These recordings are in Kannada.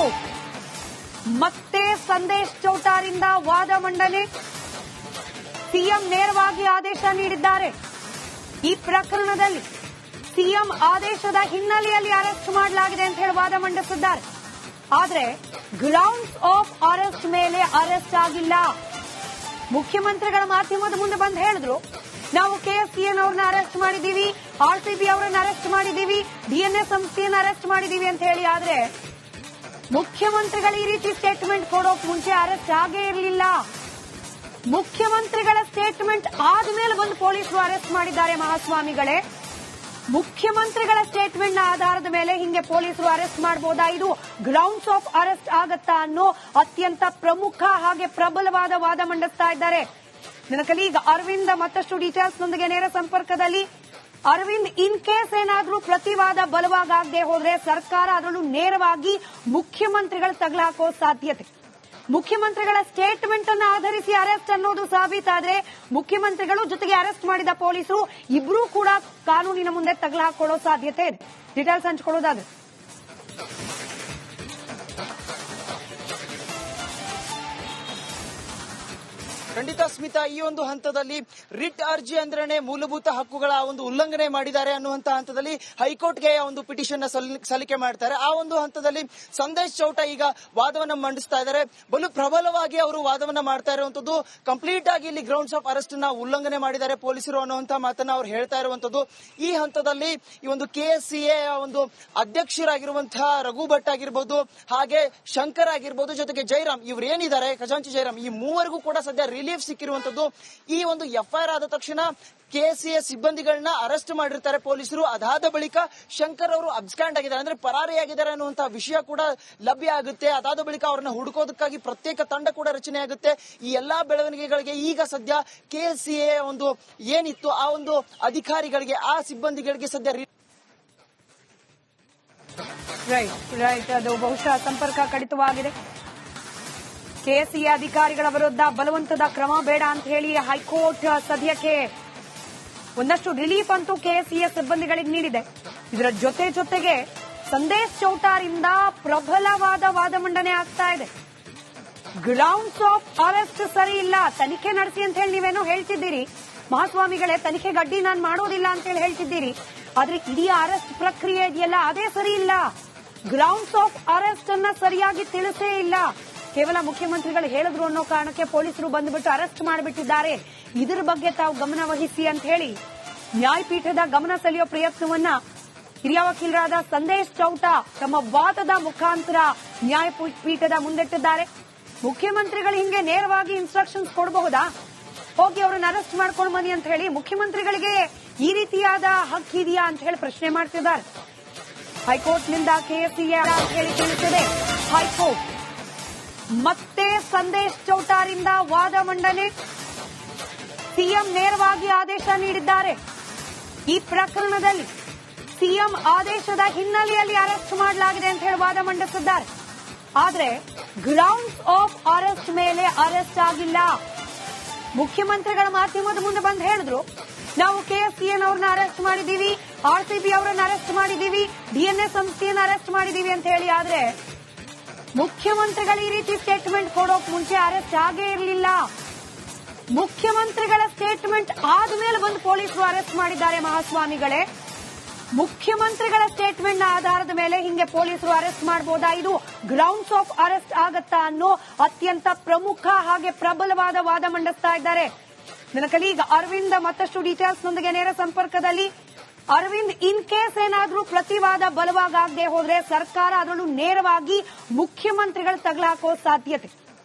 ಹೈಕೋರ್ಟ್ ಮತ್ತೆ ಸಂದೇಶ್ ಚೌಟಾರಿಂದ ವಾದ ಮಂಡನೆ. ಸಿಎಂ ನೇರವಾಗಿ ಆದೇಶ ನೀಡಿದ್ದಾರೆ. ಈ ಪ್ರಕರಣದಲ್ಲಿ ಸಿಎಂ ಆದೇಶದ ಹಿನ್ನೆಲೆಯಲ್ಲಿ ಅರೆಸ್ಟ್ ಮಾಡಲಾಗಿದೆ ಅಂತ ಹೇಳಿ ವಾದ ಮಂಡಿಸಿದ್ದಾರೆ. ಆದ್ರೆ ಗ್ರೌಂಡ್ಸ್ ಆಫ್ ಅರೆಸ್ಟ್ ಮೇಲೆ ಅರೆಸ್ಟ್ ಆಗಿಲ್ಲ. ಮುಖ್ಯಮಂತ್ರಿಗಳ ಮಾಧ್ಯಮದ ಮುಂದೆ ಬಂದು ಹೇಳಿದ್ರು, ನಾವು ಕೆಎಸ್ಸಿಎನ್ ಅವ್ರನ್ನ ಅರೆಸ್ಟ್ ಮಾಡಿದೀವಿ, ಆರ್ಸಿಬಿ ಅವರನ್ನ ಅರೆಸ್ಟ್ ಮಾಡಿದೀವಿ, ಡಿಎನ್ಎ ಸಂಸ್ಥೆಯನ್ನ ಅರೆಸ್ಟ್ ಮಾಡಿದೀವಿ ಅಂತ ಹೇಳಿ. ಆದ್ರೆ ಮುಖ್ಯಮಂತ್ರಿಗಳು ಈ ರೀತಿ ಸ್ಟೇಟ್ಮೆಂಟ್ ಕೊಡೋಕ್ ಮುಂಚೆ ಅರೆಸ್ಟ್ ಆಗೇ ಇರಲಿಲ್ಲ. ಮುಖ್ಯಮಂತ್ರಿಗಳ ಸ್ಟೇಟ್ಮೆಂಟ್ ಆದ್ಮೇಲೆ ಬಂದು ಪೊಲೀಸರು ಅರೆಸ್ಟ್ ಮಾಡಿದ್ದಾರೆ. ಮಹಾಸ್ವಾಮಿಗಳೇ, ಮುಖ್ಯಮಂತ್ರಿಗಳ ಸ್ಟೇಟ್ಮೆಂಟ್ ನ ಆಧಾರದ ಮೇಲೆ ಹಿಂಗೆ ಪೊಲೀಸರು ಅರೆಸ್ಟ್ ಮಾಡಬಹುದಾ? ಇದು ಗ್ರೌಂಡ್ಸ್ ಆಫ್ ಅರೆಸ್ಟ್ ಆಗತ್ತಾ ಅನ್ನೋ ಅತ್ಯಂತ ಪ್ರಮುಖ ಹಾಗೆ ಪ್ರಬಲವಾದ ವಾದ ಮಂಡಿಸ್ತಾ ಇದ್ದಾರೆ. ನನ್ನ ಕಲೀಗ್ ಅರವಿಂದ್ ಮತ್ತಷ್ಟು ಡೀಟೇಲ್ಸ್ ನೊಂದಿಗೆ ನೇರ ಸಂಪರ್ಕದಲ್ಲಿ. ಅರವಿಂದ್, ಇನ್ ಕೇಸ್ ಏನಾದ್ರೂ ಪ್ರತಿವಾದ ಬಲವಾಗದೆ ಹೋದ್ರೆ ಸರ್ಕಾರ ಅದರಲ್ಲೂ ನೇರವಾಗಿ ಮುಖ್ಯಮಂತ್ರಿಗಳು ತಗಲಾಕೋ ಸಾಧ್ಯತೆ, ಮುಖ್ಯಮಂತ್ರಿಗಳ ಸ್ಟೇಟ್ಮೆಂಟ್ ಅನ್ನು ಆಧರಿಸಿ ಅರೆಸ್ಟ್ ಅನ್ನೋದು ಸಾಬೀತಾದ್ರೆ ಮುಖ್ಯಮಂತ್ರಿಗಳು ಜೊತೆಗೆ ಅರೆಸ್ಟ್ ಮಾಡಿದ ಪೊಲೀಸರು ಇಬ್ರು ಕೂಡ ಕಾನೂನಿನ ಮುಂದೆ ತಗಲಾಕೊಳ್ಳೋ ಸಾಧ್ಯತೆ ಇದೆ. ಡೀಟೇಲ್ಸ್ ಹಂಚಿಕೊಳ್ಳೋದಾದ್ರೆ ಖಂಡಿತ ಸ್ಮಿತಾ, ಈ ಒಂದು ಹಂತದಲ್ಲಿ ರಿಟ್ ಅರ್ಜಿ ಅಂದ್ರೆ ಮೂಲಭೂತ ಹಕ್ಕುಗಳ ಒಂದು ಉಲ್ಲಂಘನೆ ಮಾಡಿದ್ದಾರೆ ಅನ್ನುವಂತಹ ಹಂತದಲ್ಲಿ ಹೈಕೋರ್ಟ್ಗೆ ಒಂದು ಪಿಟಿಷನ್ ಸಲ್ಲಿಕೆ ಮಾಡ್ತಾರೆ. ಆ ಒಂದು ಹಂತದಲ್ಲಿ ಸಂದೇಶ್ ಚೌಟ ಈಗ ವಾದವನ್ನ ಮಂಡಿಸ್ತಾ ಇದ್ದಾರೆ. ಬಲು ಪ್ರಬಲವಾಗಿ ಅವರು ವಾದವನ್ನ ಮಾಡ್ತಾ ಇರುವಂತದ್ದು, ಕಂಪ್ಲೀಟ್ ಆಗಿ ಇಲ್ಲಿ ಗ್ರೌಂಡ್ಸ್ ಆಫ್ ಅರೆಸ್ಟ್ ನ ಉಲ್ಲಂಘನೆ ಮಾಡಿದ್ದಾರೆ ಪೊಲೀಸರು ಅನ್ನುವಂತಹ ಮಾತನ್ನ ಅವ್ರು ಹೇಳ್ತಾ ಇರುವಂತದ್ದು. ಈ ಹಂತದಲ್ಲಿ ಈ ಒಂದು ಕೆಎಸ್ಸಿಎ ಒಂದು ಅಧ್ಯಕ್ಷರಾಗಿರುವಂತಹ ರಘು ಭಟ್ ಆಗಿರ್ಬೋದು, ಹಾಗೆ ಶಂಕರ್ ಆಗಿರ್ಬೋದು, ಜೊತೆಗೆ ಜೈರಾಮ್ ಇವ್ರು ಏನಿದ್ದಾರೆ, ಖಜಾಂಚಿ ಜೈರಾಮ್, ಈ ಮೂವರಿಗೂ ಕೂಡ ಸದ್ಯ ರಿಲೀಫ್ ಸಿಕ್ಕಿರುವಂತದ್ದು. ಈ ಒಂದು ಎಫ್ಐಆರ್ ಆದ ತಕ್ಷಣ ಕೆಎಸ್ಸಿಎ ಸಿಬ್ಬಂದಿಗಳನ್ನ ಅರೆಸ್ಟ್ ಮಾಡಿರ್ತಾರೆ ಪೊಲೀಸರು. ಅದಾದ ಬಳಿಕ ಶಂಕರ್ ಅವರು ಅಬ್ಸ್ಕ್ಯಾಂಡ್ ಆಗಿದ್ದಾರೆ, ಅಂದ್ರೆ ಪರಾರಿಯಾಗಿದ್ದಾರೆ ಅನ್ನುವಂತಹ ವಿಷಯ ಕೂಡ ಲಭ್ಯ ಆಗುತ್ತೆ. ಅದಾದ ಬಳಿಕ ಅವರನ್ನ ಹುಡುಕೋದಕ್ಕಾಗಿ ಪ್ರತ್ಯೇಕ ತಂಡ ಕೂಡ ರಚನೆ ಆಗುತ್ತೆ. ಈ ಎಲ್ಲಾ ಬೆಳವಣಿಗೆಗಳಿಗೆ ಈಗ ಸದ್ಯ ಕೆಎಸ್ಸಿಎ ಒಂದು ಏನಿತ್ತು ಆ ಒಂದು ಅಧಿಕಾರಿಗಳಿಗೆ, ಆ ಸಿಬ್ಬಂದಿಗಳಿಗೆ ಸದ್ಯ ರೈಟ್ ಅದು ಬಹುಶಃ ಸಂಪರ್ಕ ಕಡಿತವಾಗಿದೆ. ಕೆಎಸ್ಸಿಎ ಅಧಿಕಾರಿಗಳ ವಿರುದ್ಧ ಬಲವಂತದ ಕ್ರಮ ಬೇಡ ಅಂತ ಹೇಳಿ ಹೈಕೋರ್ಟ್ ಸದ್ಯಕ್ಕೆ ಒಂದಷ್ಟು ರಿಲೀಫ್ ಅಂತೂ ಕೆಎಸ್ಸಿಎ ಸಿಬ್ಬಂದಿಗಳಿಗೆ ನೀಡಿದೆ. ಇದರ ಜೊತೆಗೆ ಸಂದೇಶ್ ಚೌಟಾರಿಂದ ಪ್ರಬಲವಾದ ವಾದ ಮಂಡನೆ ಆಗ್ತಾ ಇದೆ. ಗ್ರೌಂಡ್ಸ್ ಆಫ್ ಅರೆಸ್ಟ್ ಸರಿ ಇಲ್ಲ, ತನಿಖೆ ನಡೆಸಿ ಅಂತ ಹೇಳಿ ನೀವೇನೋ ಹೇಳ್ತಿದ್ದೀರಿ ಮಹಾಸ್ವಾಮಿಗಳೇ, ತನಿಖೆಗೆ ಅಡ್ಡಿ ನಾನು ಮಾಡೋದಿಲ್ಲ ಅಂತ ಹೇಳಿ ಹೇಳ್ತಿದ್ದೀರಿ. ಆದ್ರೆ ಇಡೀ ಅರೆಸ್ಟ್ ಪ್ರಕ್ರಿಯೆ ಇದೆಯಲ್ಲ ಅದೇ ಸರಿ ಇಲ್ಲ. ಗ್ರೌಂಡ್ಸ್ ಆಫ್ ಅರೆಸ್ಟ್ ಅನ್ನ ಸರಿಯಾಗಿ ತಿಳಿಸೇ ಇಲ್ಲ. ಕೇವಲ ಮುಖ್ಯಮಂತ್ರಿಗಳು ಹೇಳಿದ್ರು ಅನ್ನೋ ಕಾರಣಕ್ಕೆ ಪೊಲೀಸರು ಬಂದುಬಿಟ್ಟು ಅರೆಸ್ಟ್ ಮಾಡಿಬಿಟ್ಟಿದ್ದಾರೆ. ಇದರ ಬಗ್ಗೆ ತಾವು ಗಮನ ವಹಿಸಿ ಅಂತ ಹೇಳಿ ನ್ಯಾಯಪೀಠದ ಗಮನ ಸೆಳೆಯೋ ಪ್ರಯತ್ನವನ್ನ ಹಿರಿಯ ವಕೀಲರಾದ ಸಂದೇಶ್ ಚೌಟ ತಮ್ಮ ವಾದದ ಮುಖಾಂತರ ನ್ಯಾಯಪೀಠದ ಮುಂದಿಟ್ಟಿದ್ದಾರೆ. ಮುಖ್ಯಮಂತ್ರಿಗಳು ಹಿಂಗೆ ನೇರವಾಗಿ ಇನ್ಸ್ಟ್ರಕ್ಷನ್ಸ್ ಕೊಡಬಹುದಾ, ಹೋಗಿ ಅವರನ್ನ ಅರೆಸ್ಟ್ ಮಾಡ್ಕೊಂಡು ಬನ್ನಿ ಅಂತ ಹೇಳಿ? ಮುಖ್ಯಮಂತ್ರಿಗಳಿಗೆ ಈ ರೀತಿಯಾದ ಹಕ್ಕಿದೆಯಾ ಅಂತ ಹೇಳಿ ಪ್ರಶ್ನೆ ಮಾಡ್ತಿದ್ದಾರೆ. ಹೈಕೋರ್ಟ್ನಿಂದ ಕೆಎಸ್ಸಿಎ ಅಂತ ಹೇಳಿ ತಿಳಿಸಿದೆ ಹೈಕೋರ್ಟ್. ಮತ್ತೆ ಸಂದೇಶ್ ಚೌಟಾರಿಂದ ವಾದ ಮಂಡನೆ. ಸಿಎಂ ನೇರವಾಗಿ ಆದೇಶ ನೀಡಿದ್ದಾರೆ. ಈ ಪ್ರಕರಣದಲ್ಲಿ ಸಿಎಂ ಆದೇಶದ ಹಿನ್ನೆಲೆಯಲ್ಲಿ ಅರೆಸ್ಟ್ ಮಾಡಲಾಗಿದೆ ಅಂತ ಹೇಳಿ ವಾದ ಮಂಡಿಸಿದ್ದಾರೆ. ಆದ್ರೆ ಗ್ರೌಂಡ್ಸ್ ಆಫ್ ಅರೆಸ್ಟ್ ಮೇಲೆ ಅರೆಸ್ಟ್ ಆಗಿಲ್ಲ. ಮುಖ್ಯಮಂತ್ರಿಗಳ ಮಾಧ್ಯಮದ ಮುಂದೆ ಬಂದು ಹೇಳಿದ್ರು, ನಾವು ಕೆಎಸ್ಸಿಎನ್ ಅವ್ರನ್ನ ಅರೆಸ್ಟ್ ಮಾಡಿದೀವಿ, ಆರ್ಸಿಬಿ ಅವರನ್ನ ಅರೆಸ್ಟ್ ಮಾಡಿದೀವಿ, ಡಿಎನ್ಎ ಸಂಸ್ಥೆಯನ್ನ ಅರೆಸ್ಟ್ ಮಾಡಿದೀವಿ ಅಂತ ಹೇಳಿ. ಆದ್ರೆ ಮುಖ್ಯಮಂತ್ರಿಗಳು ಈ ರೀತಿ ಸ್ಟೇಟ್ಮೆಂಟ್ ಕೊಡೋಕ್ ಮುಂಚೆ ಅರೆಸ್ಟ್ ಆಗೇ ಇರಲಿಲ್ಲ. ಮುಖ್ಯಮಂತ್ರಿಗಳ ಸ್ಟೇಟ್ಮೆಂಟ್ ಆದ್ಮೇಲೆ ಬಂದು ಪೊಲೀಸರು ಅರೆಸ್ಟ್ ಮಾಡಿದ್ದಾರೆ. ಮಹಾಸ್ವಾಮಿಗಳೇ, ಮುಖ್ಯಮಂತ್ರಿಗಳ ಸ್ಟೇಟ್ಮೆಂಟ್ ನ ಆಧಾರದ ಮೇಲೆ ಹಿಂಗೆ ಪೊಲೀಸರು ಅರೆಸ್ಟ್ ಮಾಡಬಹುದಾ? ಇದು ಗ್ರೌಂಡ್ಸ್ ಆಫ್ ಅರೆಸ್ಟ್ ಆಗತ್ತಾ ಅನ್ನೋ ಅತ್ಯಂತ ಪ್ರಮುಖ ಹಾಗೆ ಪ್ರಬಲವಾದ ವಾದ ಮಂಡಿಸ್ತಾ ಇದ್ದಾರೆ. ನನ್ನ ಕಲೀಗ್ ಅರವಿಂದ್ ಮತ್ತಷ್ಟು ಡೀಟೇಲ್ಸ್ ನೊಂದಿಗೆ ನೇರ ಸಂಪರ್ಕದಲ್ಲಿ. ಅರವಿಂದ್, ಇನ್ ಕೇಸ್ ಏನಾದ್ರೂ ಪ್ರತಿವಾದ ಬಲವಾಗದೆ ಹೋದ್ರೆ ಸರ್ಕಾರ ಅದರಲ್ಲೂ ನೇರವಾಗಿ ಮುಖ್ಯಮಂತ್ರಿಗಳು ತಗಲಾಕೋ ಸಾಧ್ಯತೆ,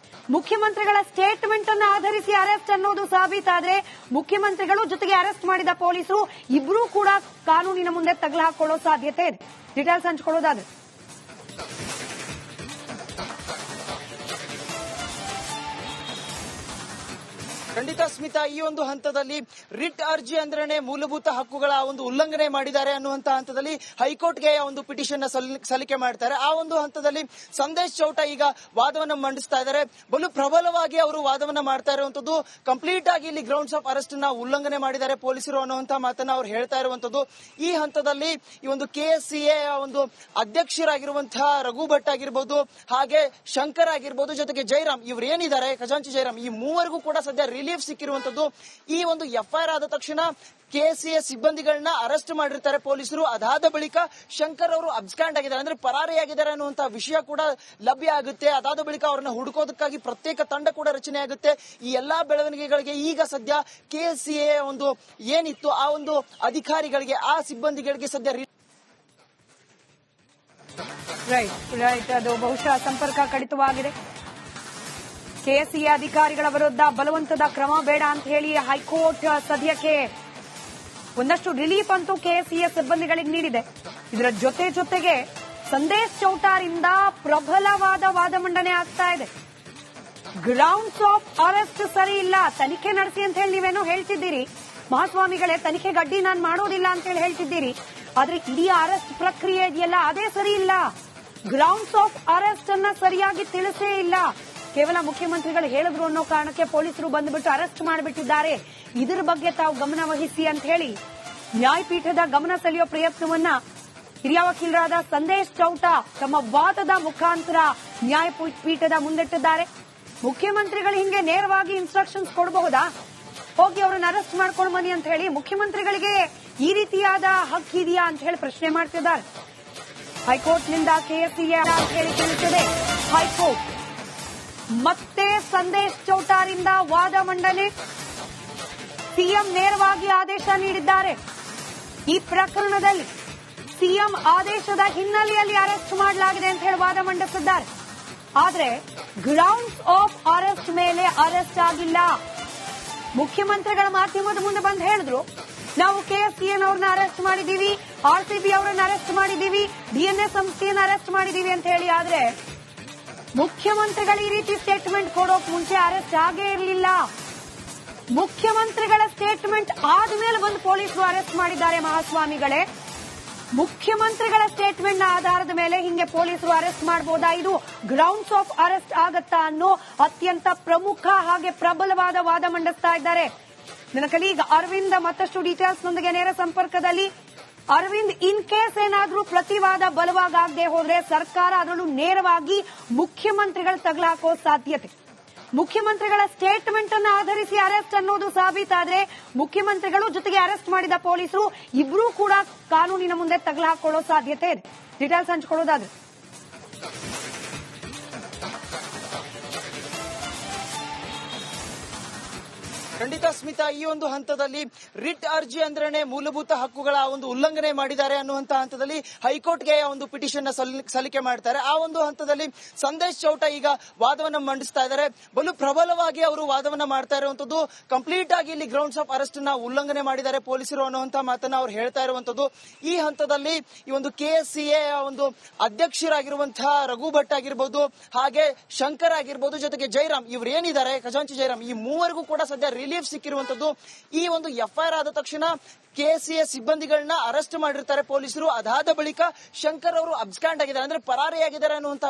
ಮುಖ್ಯಮಂತ್ರಿಗಳ ಸ್ಟೇಟ್ಮೆಂಟ್ ಅನ್ನು ಆಧರಿಸಿ ಅರೆಸ್ಟ್ ಅನ್ನೋದು ಸಾಬೀತಾದ್ರೆ ಮುಖ್ಯಮಂತ್ರಿಗಳು ಜೊತೆಗೆ ಅರೆಸ್ಟ್ ಮಾಡಿದ ಪೊಲೀಸರು ಇಬ್ರು ಕೂಡ ಕಾನೂನಿನ ಮುಂದೆ ತಗಲಾಕೊಳ್ಳೋ ಸಾಧ್ಯತೆ ಇದೆ. ಡೀಟೇಲ್ಸ್ ಹಂಚಿಕೊಳ್ಳೋದಾದ್ರೆ ಖಂಡಿತ ಸ್ಮಿತಾ, ಈ ಒಂದು ಹಂತದಲ್ಲಿ ರಿಟ್ ಅರ್ಜಿ ಅಂದ್ರೇನೆ ಮೂಲಭೂತ ಹಕ್ಕುಗಳ ಒಂದು ಉಲ್ಲಂಘನೆ ಮಾಡಿದ್ದಾರೆ ಅನ್ನುವಂತ ಹಂತದಲ್ಲಿ ಹೈಕೋರ್ಟ್ಗೆ ಒಂದು ಪಿಟಿಷನ್ ಸಲ್ಲಿಕೆ ಮಾಡ್ತಾರೆ. ಆ ಒಂದು ಹಂತದಲ್ಲಿ ಸಂದೇಶ್ ಚೌಟಾ ಈಗ ವಾದವನ್ನ ಮಂಡಿಸ್ತಾ ಇದ್ದಾರೆ. ಬಲು ಪ್ರಬಲವಾಗಿ ಅವರು ವಾದವನ್ನ ಮಾಡ್ತಾ ಇರುವಂತದ್ದು, ಕಂಪ್ಲೀಟ್ ಆಗಿ ಇಲ್ಲಿ ಗ್ರೌಂಡ್ಸ್ ಆಫ್ ಅರೆಸ್ಟ್ ನ ಉಲ್ಲಂಘನೆ ಮಾಡಿದ್ದಾರೆ ಪೊಲೀಸರು ಅನ್ನುವಂತ ಮಾತನ್ನ ಅವ್ರು ಹೇಳ್ತಾ ಇರುವಂತದ್ದು. ಈ ಹಂತದಲ್ಲಿ ಈ ಒಂದು KSCA ಒಂದು ಅಧ್ಯಕ್ಷರಾಗಿರುವಂತಹ ರಘು ಭಟ್ ಆಗಿರ್ಬೋದು, ಹಾಗೆ ಶಂಕರ್ ಆಗಿರ್ಬೋದು, ಜೊತೆಗೆ ಜೈರಾಮ್ ಇವ್ರು ಏನಿದ್ದಾರೆ, ಖಜಾಂಚಿ ಜೈರಾಮ್, ಈ ಮೂವರಿಗೂ ಕೂಡ ಸದ್ಯ ರಿಲೀಫ್ ಸಿಕ್ಕಿರುವಂತದ್ದು. ಈ ಒಂದು FIR ಆದ ತಕ್ಷಣ KSCA ಸಿಬ್ಬಂದಿಗಳನ್ನ ಅರೆಸ್ಟ್ ಮಾಡಿರ್ತಾರೆ ಪೊಲೀಸರು. ಅದಾದ ಬಳಿಕ ಶಂಕರ್ ಅವರು ಅಬ್ಸ್ಕಾಂಡ್ ಆಗಿದ್ದಾರೆ, ಅಂದ್ರೆ ಪರಾರಿಯಾಗಿದ್ದಾರೆ ಅನ್ನುವಂತ ವಿಷಯ ಕೂಡ ಲಭ್ಯ ಆಗುತ್ತೆ. ಅದಾದ ಬಳಿಕ ಅವರನ್ನ ಹುಡುಕೋದಕ್ಕಾಗಿ ಪ್ರತ್ಯೇಕ ತಂಡ ಕೂಡ ರಚನೆ ಆಗುತ್ತೆ. ಈ ಎಲ್ಲಾ ಬೆಳವಣಿಗೆಗಳಿಗೆ ಈಗ ಸದ್ಯ KSCA ಒಂದು ಏನಿತ್ತು ಆ ಒಂದು ಅಧಿಕಾರಿಗಳಿಗೆ, ಆ ಸಿಬ್ಬಂದಿಗಳಿಗೆ ಸದ್ಯ ರೈಟ್ ಅದು ಬಹುಶಃ ಸಂಪರ್ಕ ಕಡಿತವಾಗಿದೆ. KSCA ಅಧಿಕಾರಿಗಳ ವಿರುದ್ಧ ಬಲವಂತದ ಕ್ರಮ ಬೇಡ ಅಂತ ಹೇಳಿ ಹೈಕೋರ್ಟ್ ಸದ್ಯಕ್ಕೆ ಒಂದಷ್ಟು ರಿಲೀಫ್ ಅಂತೂ KSCA ಸಿಬ್ಬಂದಿಗಳಿಗೆ ನೀಡಿದೆ. ಇದರ ಜೊತೆಗೆ ಸಂದೇಶ್ ಚೌಟಾರಿಂದ ಪ್ರಬಲವಾದ ವಾದ ಮಂಡನೆ ಆಗ್ತಾ ಇದೆ. ಗ್ರೌಂಡ್ಸ್ ಆಫ್ ಅರೆಸ್ಟ್ ಸರಿ ಇಲ್ಲ, ತನಿಖೆ ನಡೆಸಿ ಅಂತ ಹೇಳಿ ನೀವೇನೋ ಹೇಳ್ತಿದ್ದೀರಿ ಮಹಾಸ್ವಾಮಿಗಳೇ, ತನಿಖೆಗೆ ಅಡ್ಡಿ ನಾನು ಮಾಡೋದಿಲ್ಲ ಅಂತ ಹೇಳಿ ಹೇಳ್ತಿದ್ದೀರಿ. ಆದ್ರೆ ಇಡೀ ಅರೆಸ್ಟ್ ಪ್ರಕ್ರಿಯೆ ಇದೆಯಲ್ಲ ಅದೇ ಸರಿ ಇಲ್ಲ. ಗ್ರೌಂಡ್ಸ್ ಆಫ್ ಅರೆಸ್ಟ್ ಅನ್ನ ಸರಿಯಾಗಿ ತಿಳಿಸೇ ಇಲ್ಲ. ಕೇವಲ ಮುಖ್ಯಮಂತ್ರಿಗಳು ಹೇಳಿದ್ರು ಅನ್ನೋ ಕಾರಣಕ್ಕೆ ಪೊಲೀಸರು ಬಂದುಬಿಟ್ಟು ಅರೆಸ್ಟ್ ಮಾಡಿಬಿಟ್ಟಿದ್ದಾರೆ. ಇದರ ಬಗ್ಗೆ ತಾವು ಗಮನ ವಹಿಸಿ ಅಂತ ಹೇಳಿ ನ್ಯಾಯಪೀಠದ ಗಮನ ಸೆಳೆಯುವ ಪ್ರಯತ್ನವನ್ನ ಹಿರಿಯ ವಕೀಲರಾದ ಸಂದೇಶ್ ಚೌಟಾ ತಮ್ಮ ವಾದದ ಮುಖಾಂತರ ನ್ಯಾಯಪೀಠದ ಮುಂದಿಟ್ಟಿದ್ದಾರೆ. ಮುಖ್ಯಮಂತ್ರಿಗಳು ಹಿಂಗೆ ನೇರವಾಗಿ ಇನ್ಸ್ಟ್ರಕ್ಷನ್ಸ್ ಕೊಡಬಹುದಾ, ಹೋಗಿ ಅವರನ್ನು ಅರೆಸ್ಟ್ ಮಾಡ್ಕೊಂಡು ಬನ್ನಿ ಅಂತ ಹೇಳಿ? ಮುಖ್ಯಮಂತ್ರಿಗಳಿಗೆ ಈ ರೀತಿಯಾದ ಹಕ್ಕಿದೆಯಾ ಅಂತ ಹೇಳಿ ಪ್ರಶ್ನೆ ಮಾಡ್ತಿದ್ದಾರೆ. ಹೈಕೋರ್ಟ್ನಿಂದ KSCA ಅಂತ ಹೇಳಿ ತಿಳಿಸಿದೆ ಹೈಕೋರ್ಟ್. ಮತ್ತೆ ಸಂದೇಶ್ ಚೌಟಾರಿಂದ ವಾದ ಮಂಡನೆ. ಸಿಎಂ ನೇರವಾಗಿ ಆದೇಶ ನೀಡಿದ್ದಾರೆ. ಈ ಪ್ರಕರಣದಲ್ಲಿ ಸಿಎಂ ಆದೇಶದ ಹಿನ್ನೆಲೆಯಲ್ಲಿ ಅರೆಸ್ಟ್ ಮಾಡಲಾಗಿದೆ ಅಂತ ಹೇಳಿ ವಾದ ಮಂಡಿಸಿದ್ದಾರೆ. ಆದ್ರೆ ಗ್ರೌಂಡ್ಸ್ ಆಫ್ ಅರೆಸ್ಟ್ ಮೇಲೆ ಅರೆಸ್ಟ್ ಆಗಿಲ್ಲ. ಮುಖ್ಯಮಂತ್ರಿಗಳ ಮಾಧ್ಯಮದ ಮುಂದೆ ಬಂದು ಹೇಳಿದ್ರು, ನಾವು KSCA ಅರೆಸ್ಟ್ ಮಾಡಿದೀವಿ, RCB ಅವರನ್ನ ಅರೆಸ್ಟ್ ಮಾಡಿದೀವಿ, DNA ಸಂಸ್ಥೆಯನ್ನ ಅರೆಸ್ಟ್ ಮಾಡಿದೀವಿ ಅಂತ ಹೇಳಿ. ಆದ್ರೆ ಮುಖ್ಯಮಂತ್ರಿಗಳು ಈ ರೀತಿ ಸ್ಟೇಟ್ಮೆಂಟ್ ಕೊಡೋಕ್ ಮುಂಚೆ ಅರೆಸ್ಟ್ ಆಗೇ ಇರಲಿಲ್ಲ. ಮುಖ್ಯಮಂತ್ರಿಗಳ ಸ್ಟೇಟ್ಮೆಂಟ್ ಆದ್ಮೇಲೆ ಬಂದು ಪೊಲೀಸರು ಅರೆಸ್ಟ್ ಮಾಡಿದ್ದಾರೆ ಮಹಾಸ್ವಾಮಿಗಳೇ. ಮುಖ್ಯಮಂತ್ರಿಗಳ ಸ್ಟೇಟ್ಮೆಂಟ್ ನ ಆಧಾರದ ಮೇಲೆ ಹಿಂಗೆ ಪೊಲೀಸರು ಅರೆಸ್ಟ್ ಮಾಡಬಹುದಾ? ಇದು ಗ್ರೌಂಡ್ಸ್ ಆಫ್ ಅರೆಸ್ಟ್ ಆಗತ್ತಾ ಅನ್ನೋ ಅತ್ಯಂತ ಪ್ರಮುಖ ಹಾಗೆ ಪ್ರಬಲವಾದ ವಾದ ಮಂಡಿಸ್ತಾ ಇದ್ದಾರೆ. ನನ್ನ ಕಲೀಗ್ ಅರವಿಂದ್ ಮತ್ತಷ್ಟು ಡೀಟೇಲ್ಸ್ ನೊಂದಿಗೆ ನೇರ ಸಂಪರ್ಕದಲ್ಲಿ. ಅರವಿಂದ್, ಇನ್ ಕೇಸ್ ಏನಾದ್ರೂ ಪ್ರತಿವಾದ ಬಲವಾಗದೆ ಹೋದ್ರೆ ಸರ್ಕಾರ ಅದರಲ್ಲೂ ನೇರವಾಗಿ ಮುಖ್ಯಮಂತ್ರಿಗಳು ತಗಲಾಕೋ ಸಾಧ್ಯತೆ, ಮುಖ್ಯಮಂತ್ರಿಗಳ ಸ್ಟೇಟ್ಮೆಂಟ್ ಅನ್ನು ಆಧರಿಸಿ ಅರೆಸ್ಟ್ ಅನ್ನೋದು ಸಾಬೀತಾದ್ರೆ ಮುಖ್ಯಮಂತ್ರಿಗಳು ಜೊತೆಗೆ ಅರೆಸ್ಟ್ ಮಾಡಿದ ಪೊಲೀಸರು ಇಬ್ರು ಕೂಡ ಕಾನೂನಿನ ಮುಂದೆ ತಗಲಾಕೊಳ್ಳೋ ಸಾಧ್ಯತೆ ಇದೆ. ಡೀಟೇಲ್ಸ್ ಹಂಚಿಕೊಳ್ಳೋದಾದ್ರೆ ಖಂಡಿತ ಸ್ಮಿತಾ, ಈ ಒಂದು ಹಂತದಲ್ಲಿ ರಿಟ್ ಅರ್ಜಿ ಅಂದ್ರೇನೆ ಮೂಲಭೂತ ಹಕ್ಕುಗಳ ಒಂದು ಉಲ್ಲಂಘನೆ ಮಾಡಿದ್ದಾರೆ ಅನ್ನುವಂತ ಹಂತದಲ್ಲಿ ಹೈಕೋರ್ಟ್ಗೆ ಒಂದು ಪಿಟಿಷನ್ ಸಲ್ಲಿಕೆ ಮಾಡ್ತಾರೆ. ಆ ಒಂದು ಹಂತದಲ್ಲಿ ಸಂದೇಶ್ ಚೌಟಾ ಈಗ ವಾದವನ್ನ ಮಂಡಿಸ್ತಾ ಇದ್ದಾರೆ. ಬಲು ಪ್ರಬಲವಾಗಿ ಅವರು ವಾದವನ್ನ ಮಾಡ್ತಾ ಇರುವಂತದ್ದು, ಕಂಪ್ಲೀಟ್ ಆಗಿ ಇಲ್ಲಿ ಗ್ರೌಂಡ್ಸ್ ಆಫ್ ಅರೆಸ್ಟ್ ನ ಉಲ್ಲಂಘನೆ ಮಾಡಿದ್ದಾರೆ ಪೊಲೀಸರು ಅನ್ನುವಂತ ಮಾತನ್ನ ಅವ್ರು ಹೇಳ್ತಾ ಇರುವಂತದ್ದು. ಈ ಹಂತದಲ್ಲಿ ಈ ಒಂದು KSCA ಒಂದು ಅಧ್ಯಕ್ಷರಾಗಿರುವಂತಹ ರಘು ಭಟ್ ಆಗಿರ್ಬೋದು, ಹಾಗೆ ಶಂಕರ್ ಆಗಿರ್ಬೋದು, ಜೊತೆಗೆ ಜೈರಾಮ್ ಇವ್ರು ಏನಿದ್ದಾರೆ, ಖಜಾಂಚಿ ಜೈರಾಮ್, ಈ ಮೂವರಿಗೂ ಕೂಡ ಸದ್ಯ ರಿಲೀಫ್ ಸಿಕ್ಕಿರುವಂತದ್ದು. ಈ ಒಂದು FIR ಆದ ತಕ್ಷಣ KSCA ಸಿಬ್ಬಂದಿಗಳನ್ನ ಅರೆಸ್ಟ್ ಮಾಡಿರ್ತಾರೆ ಪೊಲೀಸರು. ಅದಾದ ಬಳಿಕ ಶಂಕರ್ ಅವರು ಅಬ್ಸ್ಕಾಂಡ್ ಆಗಿದ್ದಾರೆ, ಅಂದ್ರೆ ಪರಾರಿಯಾಗಿದ್ದಾರೆ ಅನ್ನುವಂತ